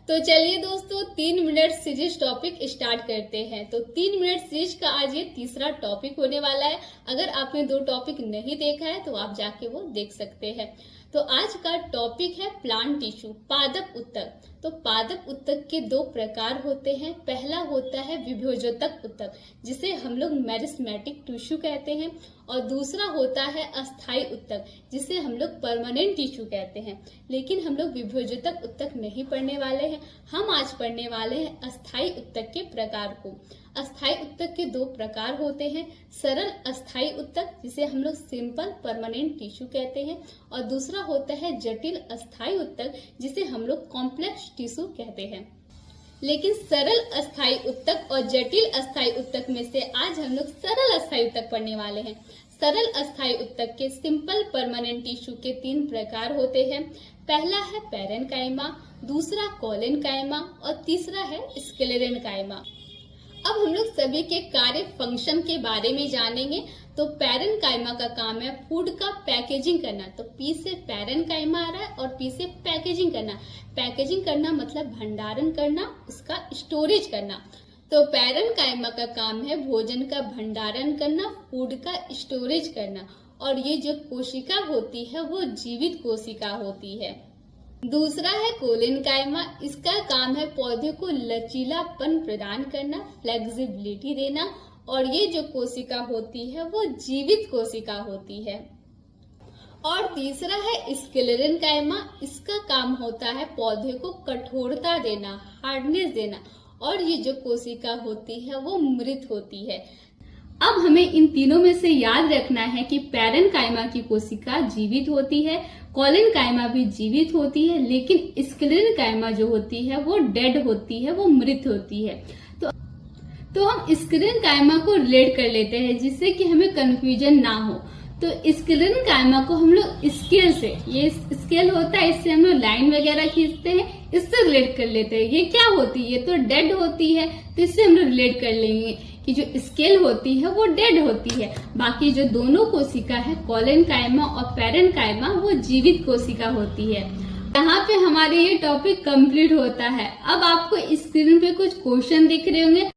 तो चलिए दोस्तों 3 मिनट सीरीज टॉपिक स्टार्ट करते हैं। तो 3 मिनट सीरीज का आज ये तीसरा टॉपिक होने वाला है। अगर आपने 2 टॉपिक नहीं देखा है तो आप जाके वो देख सकते हैं। तो आज का टॉपिक है प्लांट टिश्यू, पादप उत्तक। तो पादप उत्तक के 2 प्रकार होते हैं। पहला होता है विभोजोतक उत्तक, जिसे हम लोग मेरिस्मेटिक टिश्यू कहते हैं, और दूसरा होता है अस्थायी उत्तक, जिसे हम लोग परमानेंट टिश्यू कहते हैं। लेकिन हम लोग विभोजोतक उत्तक नहीं पढ़ने वाले हैं, हम आज पढ़ने वाले हैं अस्थायी उत्तक के प्रकार को। अस्थायी उत्तक के 2 प्रकार होते हैं, सरल अस्थायी उत्तक जिसे हम लोग सिंपल परमानेंट टिश्यू कहते हैं, और दूसरा होता है जटिल अस्थायी उत्तक जिसे हम लोग कॉम्प्लेक्स टिश्यू कहते हैं। लेकिन सरल अस्थायी उत्तक और जटिल अस्थायी उत्तक में से आज हम लोग सरल अस्थायी उत्तक पढ़ने वाले हैं। सरल अस्थायी उत्तक के सिंपल परमानेंट टिश्यू के 3 प्रकार होते हैं। पहला है पैरेन्काइमा, दूसरा कोलेनकाइमा और तीसरा है स्क्लेरेन्काइमा। अब हम लोग सभी के कार्य फंक्शन के बारे में जानेंगे। तो पैरेन्काइमा का काम है फूड का पैकेजिंग करना। तो पी से पैरेन्काइमा आ रहा है और पी से पैकेजिंग करना। पैकेजिंग करना मतलब भंडारण करना, उसका स्टोरेज करना। तो पैरेन्काइमा का काम है भोजन का भंडारण करना, फूड का स्टोरेज करना। और ये जो कोशिका होती है वो जीवित कोशिका होती है। दूसरा है कोलेनकाइमा, इसका काम है पौधे को लचीलापन प्रदान करना, फ्लेक्सिबिलिटी देना। और ये जो कोशिका होती है वो जीवित कोशिका होती है। और तीसरा है स्क्लेरेन्काइमा, इसका काम होता है पौधे को कठोरता देना, हार्डनेस देना। और ये जो कोशिका होती है वो मृत होती है। अब हमें इन तीनों में से याद रखना है कि पैरेन्काइमा की कोशिका जीवित होती है, कोलेनकाइमा भी जीवित होती है, लेकिन स्क्लेरेन्काइमा जो होती है वो डेड होती है, वो मृत होती है। तो हम स्क्लेरेन्काइमा को रिलेट कर लेते हैं जिससे कि हमें कंफ्यूजन ना हो। तो स्क्लेरेन्काइमा को हम लोग स्केल से, ये स्केल होता है, इससे हम लोग लाइन वगैरह खींचते हैं, इससे रिलेट कर लेते हैं। ये क्या होती है? ये तो डेड होती है, तो इससे हम लोग रिलेट कर लेंगे कि जो स्केल होती है वो डेड होती है। बाकी जो दोनों कोशिका है कोलेनकाइमा और पैरेन्काइमा वो जीवित कोशिका होती है। यहाँ पे हमारे ये टॉपिक कंप्लीट होता है। अब आपको स्क्रीन पे कुछ क्वेश्चन दिख रहे होंगे।